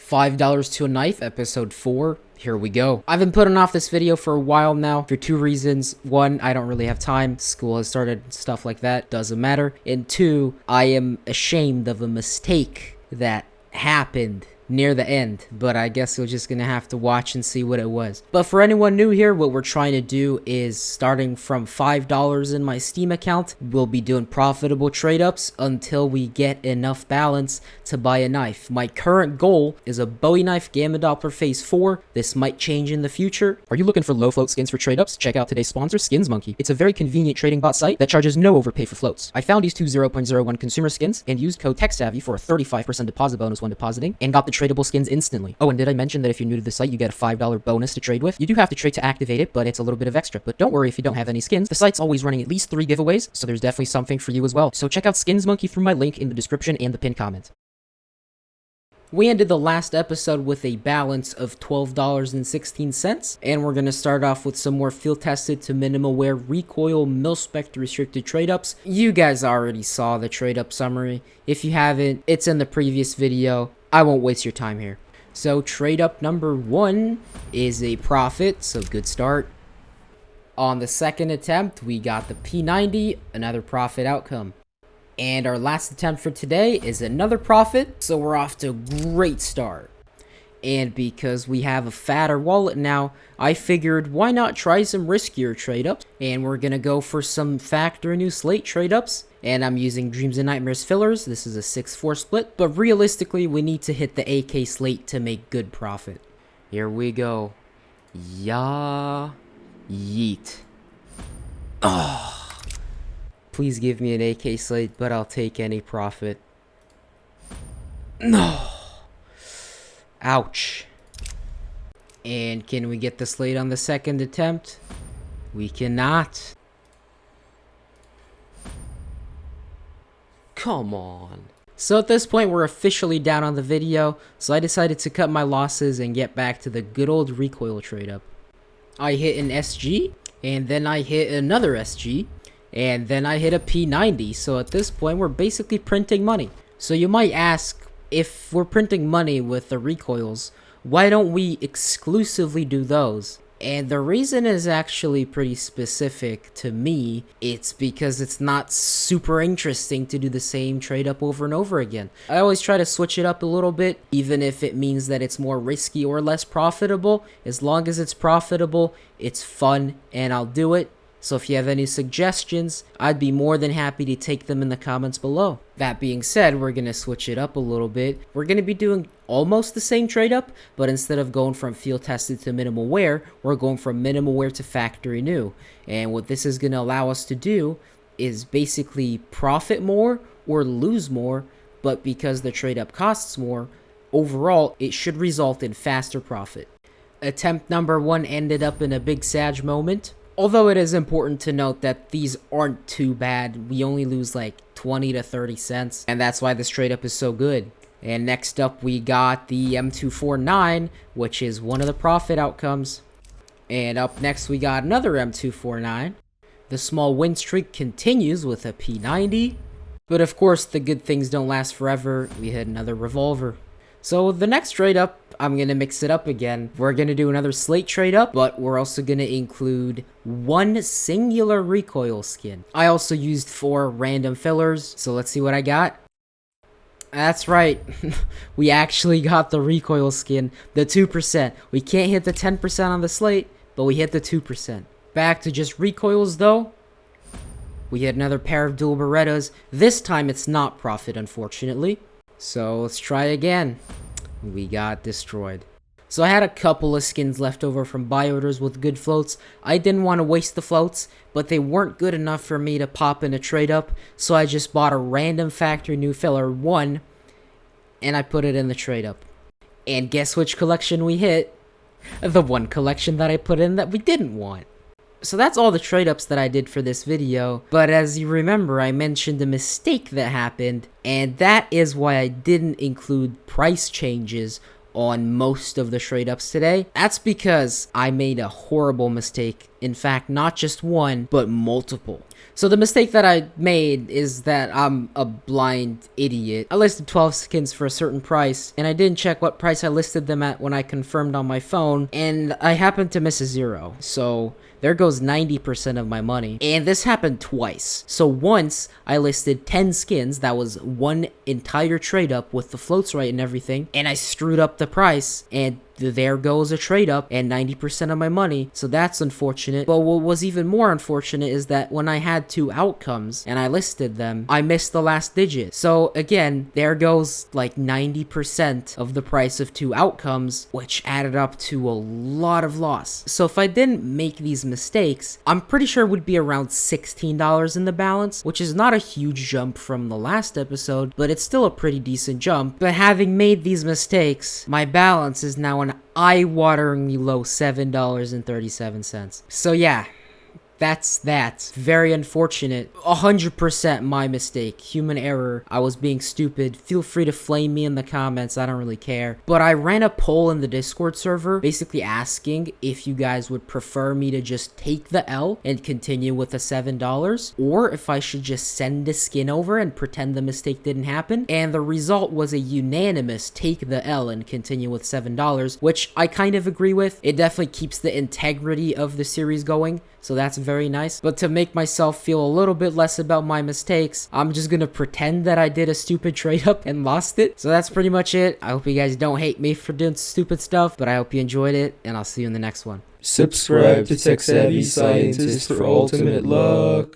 $5 to a knife, episode 4. Here we go. I've been putting off this video for a while now for two reasons. One, I don't really have time. School has started, stuff like that. Doesn't matter. And two, I am ashamed of a mistake that happened near the end, but I guess you're just gonna have to watch and see what it was. But for anyone new here, what we're trying to do is, starting from $5 in my Steam account, we'll be doing profitable trade-ups until we get enough balance to buy a knife. My current goal is a Bowie knife Gamma Doppler Phase 4. This might change in the future. Are you looking for low float skins for trade-ups? Check out today's sponsor, Skins Monkey. It's a very convenient trading bot site that charges no overpay for floats. I found these two 0.01 consumer skins and used code TechSavvy for a 35% deposit bonus when depositing, and got the tradable skins instantly. Oh, and did I mention that if you're new to the site, you get a $5 bonus to trade with? You do have to trade to activate it, but it's a little bit of extra. But don't worry if you don't have any skins. The site's always running at least 3 giveaways, so there's definitely something for you as well. So check out Skins Monkey through my link in the description and the pinned comment. We ended the last episode with a balance of $12.16, and we're going to start off with some more field-tested to minimal wear recoil mil-spec restricted trade-ups. You guys already saw the trade-up summary. If you haven't, it's in the previous video. I won't waste your time here. So trade-up number 1 is a profit, so good start. On the second attempt, we got the P90, another profit outcome. And our last attempt for today is another profit, so we're off to a great start. And because we have a fatter wallet now, I figured why not try some riskier trade-ups. And we're gonna go for some factory new slate trade-ups. And I'm using Dreams and Nightmares fillers. This is a 6-4 split, but realistically we need to hit the AK slate to make good profit. Here we go. Yeah. Yeet. Oh. Please give me an AK slate, but I'll take any profit. No. Ouch. And can we get the slate on the second attempt? We cannot. Come on. So at this point, we're officially down on the video, so I decided to cut my losses and get back to the good old recoil trade-up. I hit an SG, and then I hit another SG, and then I hit a P90, so at this point, we're basically printing money. So you might ask, if we're printing money with the recoils, why don't we exclusively do those? And the reason is actually pretty specific to me. It's because it's not super interesting to do the same trade up over and over again. I always try to switch it up a little bit, even if it means that it's more risky or less profitable. As long as it's profitable, it's fun, and I'll do it. So if you have any suggestions, I'd be more than happy to take them in the comments below. That being said, we're going to switch it up a little bit. We're going to be doing almost the same trade up, but instead of going from field tested to minimal wear, we're going from minimal wear to factory new. And what this is going to allow us to do is basically profit more or lose more, but because the trade up costs more, overall it should result in faster profit. Attempt number 1 ended up in a big sag moment. Although it is important to note that these aren't too bad. We only lose like 20 to 30 cents, and that's why this trade up is so good. And next up we got the M249, which is one of the profit outcomes. And up next we got another M249. The small win streak continues with a P90. But of course the good things don't last forever. We hit another revolver. So the next trade up, I'm going to mix it up again. We're going to do another slate trade up, but we're also going to include one singular recoil skin. I also used 4 random fillers, so let's see what I got. That's right. We actually got the recoil skin, the 2%. We can't hit the 10% on the slate, but we hit the 2%. Back to just recoils though. We hit another pair of dual Berettas. This time it's not profit, unfortunately. So let's try again. We got destroyed. So I had a couple of skins left over from buy orders with good floats. I didn't want to waste the floats, but they weren't good enough for me to pop in a trade up, so I just bought a random factory new filler 1, and I put it in the trade up. And guess which collection we hit? The one collection that I put in that we didn't want. So that's all the trade-ups that I did for this video, but as you remember, I mentioned a mistake that happened, and that is why I didn't include price changes on most of the trade-ups today. That's because I made a horrible mistake In fact, not just one, but multiple. So the mistake that I made is that I'm a blind idiot. I listed 12 skins for a certain price, and I didn't check what price I listed them at when I confirmed on my phone, and I happened to miss a zero. So there goes 90% of my money. And this happened twice. So once I listed 10 skins, that was one entire trade up with the floats right and everything, and I screwed up the price, and there goes a trade up and 90% of my money. So that's unfortunate. But what was even more unfortunate is that when I had two outcomes and I listed them, I missed the last digit. So again, there goes like 90% of the price of two outcomes, which added up to a lot of loss. So if I didn't make these mistakes, I'm pretty sure it would be around $16 in the balance, which is not a huge jump from the last episode, but it's still a pretty decent jump. But having made these mistakes, my balance is now an eye-wateringly low $7.37. So yeah, that's that. Very unfortunate. 100% my mistake. Human error. I was being stupid. Feel free to flame me in the comments. I don't really care. But I ran a poll in the Discord server basically asking if you guys would prefer me to just take the L and continue with the $7, or if I should just send the skin over and pretend the mistake didn't happen. And the result was a unanimous take the L and continue with $7, which I kind of agree with. It definitely keeps the integrity of the series going. So that's very nice. But to make myself feel a little bit less about my mistakes, I'm just gonna pretend that I did a stupid trade up and lost it. So that's pretty much it. I hope you guys don't hate me for doing stupid stuff, but I hope you enjoyed it, and I'll see you in the next one. Subscribe to Tech Savvy Scientist for ultimate luck.